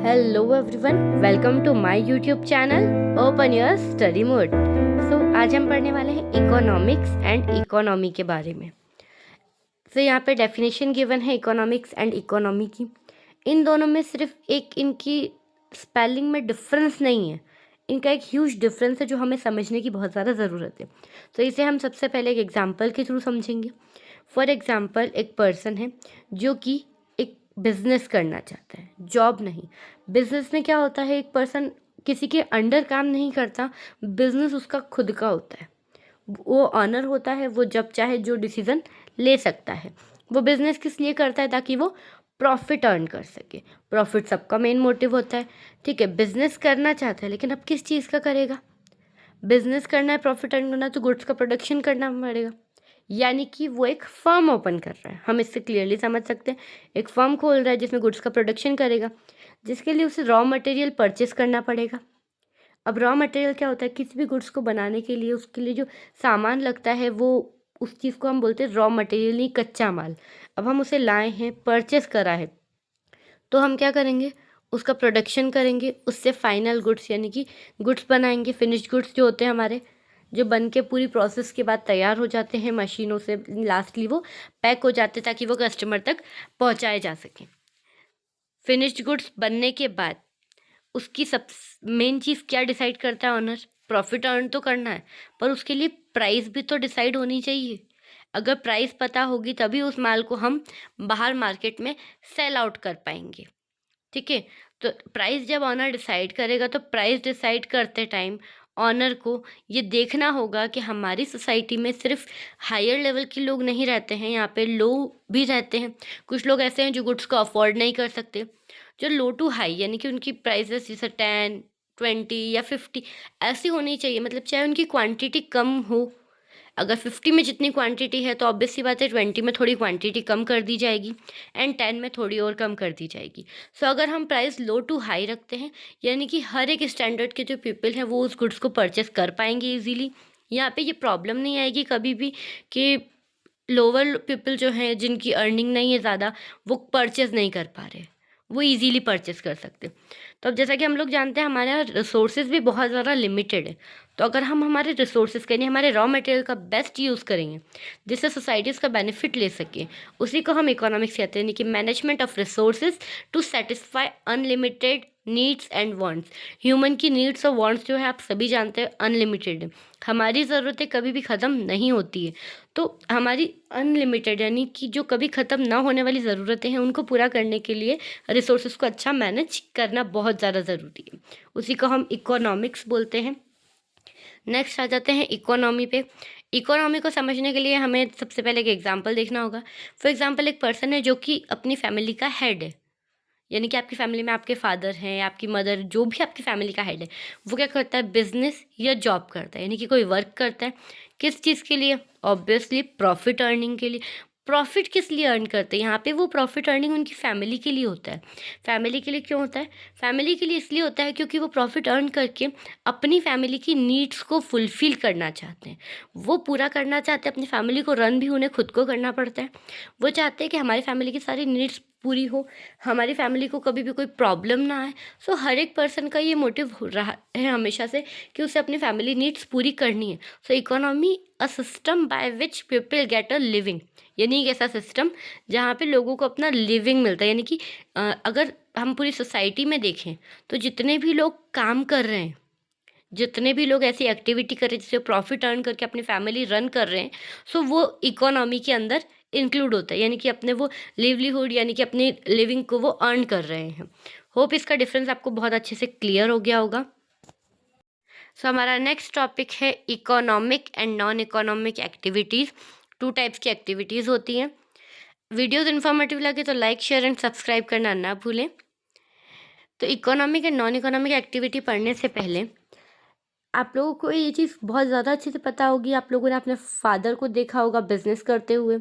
Hello everyone, welcome to my YouTube channel open your study mode. आज हम पढ़ने वाले हैं इकोनॉमिक्स एंड इकोनॉमी के बारे में। यहाँ पे डेफिनेशन गिवन है इकोनॉमिक्स एंड इकोनॉमी की। इन दोनों में सिर्फ एक इनकी स्पेलिंग में डिफरेंस नहीं है, इनका एक ह्यूज डिफरेंस है जो हमें समझने की बहुत ज़्यादा ज़रूरत है। इसे हम सबसे पहले एक एग्जाम्पल के थ्रू समझेंगे। फॉर एग्जाम्पल, एक पर्सन है जो कि एक बिजनेस करना चाहता है, जॉब नहीं। बिजनेस में क्या होता है, एक पर्सन किसी के अंडर काम नहीं करता, बिजनेस उसका खुद का होता है। वो ऑनर होता है, वो जब चाहे जो डिसीजन ले सकता है। वो बिजनेस किस लिए करता है? ताकि वो प्रॉफिट अर्न कर सके। प्रॉफिट सबका मेन मोटिव होता है, ठीक है। बिजनेस करना चाहता है, लेकिन अब किस चीज़ का करेगा? बिजनेस करना है, प्रॉफिट अर्न करना है, तो गुड्स का प्रोडक्शन करना पड़ेगा। यानी कि वो एक फर्म ओपन कर रहा है। हम इससे क्लियरली समझ सकते हैं, एक फर्म खोल रहा है जिसमें गुड्स का प्रोडक्शन करेगा, जिसके लिए उसे रॉ मटेरियल परचेस करना पड़ेगा। अब रॉ मटेरियल क्या होता है? किसी भी गुड्स को बनाने के लिए उसके लिए जो सामान लगता है, वो उस चीज़ को हम बोलते हैं रॉ मटेरियल, नहीं कच्चा माल। अब हम उसे लाए हैं, परचेस करा है, तो हम क्या करेंगे? उसका प्रोडक्शन करेंगे, उससे फाइनल गुड्स यानी कि गुड्स बनाएंगे। फिनिश्ड गुड्स जो होते हैं हमारे, जो बन के पूरी प्रोसेस के बाद तैयार हो जाते हैं मशीनों से, लास्टली वो पैक हो जाते हैं ताकि वो कस्टमर तक पहुंचाए जा सकें। फिनिश्ड गुड्स बनने के बाद उसकी सब मेन चीज़ क्या डिसाइड करता है ऑनर? प्रॉफिट अर्न तो करना है, पर उसके लिए प्राइस भी तो डिसाइड होनी चाहिए। अगर प्राइस पता होगी तभी उस माल को हम बाहर मार्केट में सेल आउट कर पाएंगे, ठीक है। तो प्राइस जब ऑनर डिसाइड करेगा, तो प्राइस डिसाइड करते टाइम ऑनर को ये देखना होगा कि हमारी सोसाइटी में सिर्फ हायर लेवल के लोग नहीं रहते हैं, यहाँ पे लो भी रहते हैं। कुछ लोग ऐसे हैं जो गुड्स को अफोर्ड नहीं कर सकते। जो लो टू हाई यानी कि उनकी प्राइसेस जैसे 10, 20 या 50 ऐसी होनी चाहिए। मतलब चाहे उनकी क्वांटिटी कम हो, अगर 50 में जितनी क्वांटिटी है तो ऑब्वियस सी बात है 20 में थोड़ी क्वांटिटी कम कर दी जाएगी एंड 10 में थोड़ी और कम कर दी जाएगी। अगर हम प्राइस लो टू हाई रखते हैं, यानी कि हर एक स्टैंडर्ड के जो पीपल हैं वो उस गुड्स को परचेस कर पाएंगे ईजीली। यहाँ पे ये प्रॉब्लम नहीं आएगी कभी भी कि लोअर पीपल जो हैं, जिनकी अर्निंग नहीं है ज़्यादा, वो परचेस नहीं कर पा रहे, वो इजीली परचेस कर सकते। तो अब जैसा कि हम लोग जानते हैं, हमारे यहाँ रिसोर्सेज भी बहुत ज़्यादा लिमिटेड है। तो अगर हम हमारे रिसोर्सेज के लिए हमारे रॉ मटेरियल का बेस्ट यूज़ करेंगे, जिससे सोसाइटीज़ का बेनिफिट ले सकें, उसी को हम इकोनॉमिक्स कहते हैं, यानी कि management of resources to satisfy unlimited needs and wants. Human की नीड्स और वांट्स जो है आप सभी जानते हैं अनलिमिटेड है। हमारी ज़रूरतें कभी भी ख़त्म नहीं होती है। तो हमारी अनलिमिटेड यानी कि जो कभी ख़त्म ना होने वाली ज़रूरतें हैं, उनको पूरा करने के लिए रिसोर्सेज को अच्छा मैनेज करना बहुत ज़्यादा ज़रूरी है। उसी को हम इकोनॉमिक्स बोलते हैं। नेक्स्ट आ जाते हैं इकोनॉमी पे। इकोनॉमी को समझने के लिए हमें सबसे पहले एक एग्जांपल देखना होगा। फॉर एग्जांपल, एक पर्सन है जो कि अपनी फैमिली का हेड है, यानी कि आपकी फैमिली में आपके फादर हैं, आपकी मदर, जो भी आपकी फैमिली का हेड है, वो क्या करता है? बिजनेस या जॉब करता है, यानी कि कोई वर्क करता है। किस चीज़ के लिए? ऑब्वियसली प्रॉफिट अर्निंग के लिए। प्रॉफिट किस लिए अर्न करते हैं? यहाँ पे वो प्रॉफिट अर्निंग उनकी फैमिली के लिए होता है। फैमिली के लिए क्यों होता है? फैमिली के लिए इसलिए होता है क्योंकि वो प्रॉफिट अर्न करके अपनी फैमिली की नीड्स को फुलफिल करना चाहते हैं। वो पूरा करना चाहते हैं, अपनी फैमिली को रन भी उन्हें खुद को करना पड़ता है। वो चाहते हैं कि हमारी फैमिली की सारी नीड्स पूरी हो, हमारी फैमिली को कभी भी कोई प्रॉब्लम ना आए। हर एक पर्सन का ये मोटिव रहा है हमेशा से कि उसे अपनी फैमिली नीड्स पूरी करनी है। Economy a system by which people get a living, यानी एक ऐसा सिस्टम जहाँ पे लोगों को अपना लिविंग मिलता है। यानी कि अगर हम पूरी सोसाइटी में देखें तो जितने भी लोग काम कर रहे हैं, जितने भी लोग ऐसी एक्टिविटी कर रहे हैं जिससे प्रॉफिट अर्न करके अपनी फैमिली रन कर रहे हैं, वो इकोनॉमी के अंदर इंक्लूड होता है। यानी कि अपने वो लिवलीहुड यानी कि अपनी लिविंग को वो अर्न कर रहे हैं। होप इसका डिफरेंस आपको बहुत अच्छे से क्लियर हो गया होगा। हमारा नेक्स्ट टॉपिक है economic and non economic activities. 2 types की एक्टिविटीज़ होती हैं। वीडियोज़ इन्फॉर्मेटिव लगे तो लाइक, शेयर एंड सब्सक्राइब करना ना भूलें। तो economic and non economic activity पढ़ने से पहले आप लोगों को ये चीज़ बहुत ज़्यादा अच्छे से पता होगी। आप लोगों ने अपने फादर को देखा होगा बिजनेस करते हुए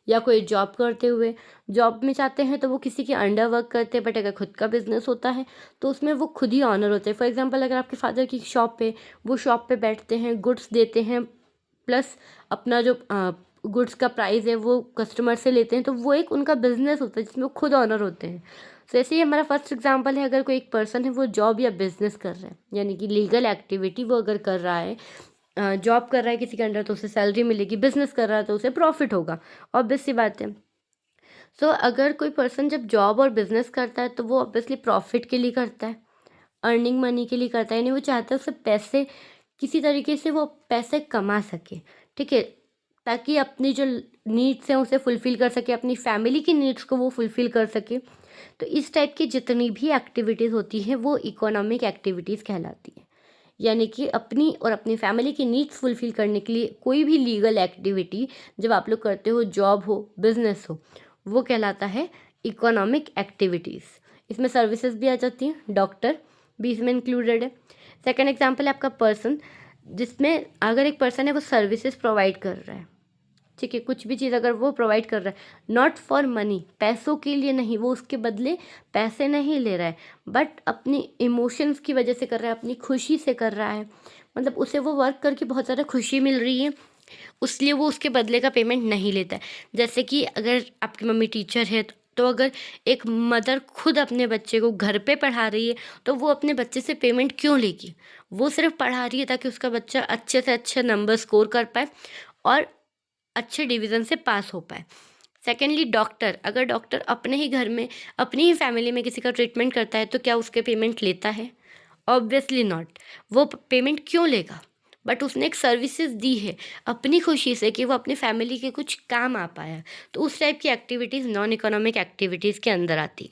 या कोई जॉब करते हुए। जॉब में चाहते हैं तो वो किसी के अंडर वर्क करते हैं, बट अगर खुद का बिजनेस होता है तो उसमें वो खुद ही ऑनर होते हैं। फॉर एग्जांपल, अगर आपके फादर की शॉप पे, वो शॉप पे बैठते हैं, गुड्स देते हैं, प्लस अपना जो गुड्स का प्राइस है वो कस्टमर से लेते हैं, तो वो एक उनका बिजनेस होता है जिसमें वो खुद ऑनर होते हैं। तो ऐसे ही हमारा फर्स्ट एग्जांपल है, अगर कोई एक पर्सन है वो जॉब या बिजनेस कर रहा है, यानी कि लीगल एक्टिविटी वो अगर कर रहा है, जॉब कर रहा है किसी के अंडर तो उसे सैलरी मिलेगी, बिजनेस कर रहा है तो उसे प्रॉफिट होगा, ऑब्वियस सी बात है। सो अगर कोई पर्सन जब जॉब और बिजनेस करता है तो वो ऑब्वियसली प्रॉफिट के लिए करता है, अर्निंग मनी के लिए करता है, यानी वो चाहता है उससे पैसे, किसी तरीके से वो पैसे कमा सके, ठीक है, ताकि अपनी जो नीड्स हैं उसे फुलफ़िल कर सके, अपनी फैमिली की नीड्स को वो फुलफ़िल कर सके। तो इस टाइप की जितनी भी एक्टिविटीज़ होती हैं वो इकोनॉमिक एक्टिविटीज़ कहलाती हैं, यानी कि अपनी और अपनी फैमिली की नीड्स फुलफ़िल करने के लिए कोई भी लीगल एक्टिविटी जब आप लोग करते हो, जॉब हो, बिजनेस हो, वो कहलाता है इकोनॉमिक एक्टिविटीज़। इसमें सर्विसेज भी आ जाती हैं, डॉक्टर भी इसमें इंक्लूडेड है। सेकंड एग्जांपल है आपका पर्सन, जिसमें अगर एक पर्सन है वो सर्विसेज प्रोवाइड कर रहा है, ठीक है, कुछ भी चीज़ अगर वो प्रोवाइड कर रहा है, नॉट फॉर मनी, पैसों के लिए नहीं, वो उसके बदले पैसे नहीं ले रहा है, बट अपनी इमोशंस की वजह से कर रहा है, अपनी खुशी से कर रहा है, मतलब उसे वो वर्क करके बहुत ज़्यादा खुशी मिल रही है, उसलिए वो उसके बदले का पेमेंट नहीं लेता है। जैसे कि अगर आपकी मम्मी टीचर है तो अगर एक मदर खुद अपने बच्चे को घर पे पढ़ा रही है तो वो अपने बच्चे से पेमेंट क्यों लेगी? वो सिर्फ पढ़ा रही है ताकि उसका बच्चा अच्छे से अच्छे नंबर स्कोर कर पाए और अच्छे डिवीज़न से पास हो पाए। सेकेंडली डॉक्टर, अगर डॉक्टर अपने ही घर में, अपनी ही फैमिली में किसी का ट्रीटमेंट करता है तो क्या उसके पेमेंट लेता है? Obviously not. वो पेमेंट क्यों लेगा? बट उसने एक सर्विसेज दी है अपनी खुशी से कि वो अपनी फैमिली के कुछ काम आ पाया, तो उस टाइप की एक्टिविटीज़ नॉन इकोनॉमिक एक्टिविटीज़ के अंदर आती।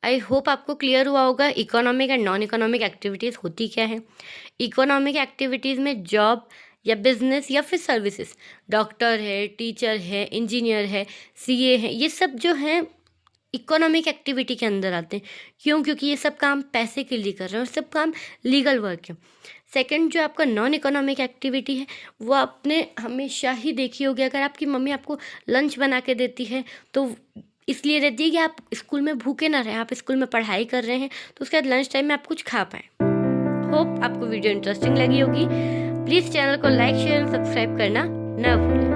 आई होप आपको क्लियर हुआ होगा economic and non economic activities होती क्या है। इकोनॉमिक एक्टिविटीज़ में जॉब या बिजनेस या फिर सर्विसेज, डॉक्टर है, टीचर है, इंजीनियर है, सीए है, ये सब जो हैं इकोनॉमिक एक्टिविटी के अंदर आते हैं। क्यों? क्योंकि ये सब काम पैसे के लिए कर रहे हैं और सब काम लीगल वर्क है। सेकंड जो आपका नॉन इकोनॉमिक एक्टिविटी है वो आपने हमेशा ही देखी होगी, अगर आपकी मम्मी आपको लंच बना के देती है तो इसलिए देती है कि आप स्कूल में भूखे ना रहें, आप स्कूल में पढ़ाई कर रहे हैं तो उसके बाद लंच टाइम में आप कुछ खा पाएँ। होप आपको वीडियो इंटरेस्टिंग लगी होगी। प्लीज़ चैनल को लाइक, शेयर और सब्सक्राइब करना ना भूलें।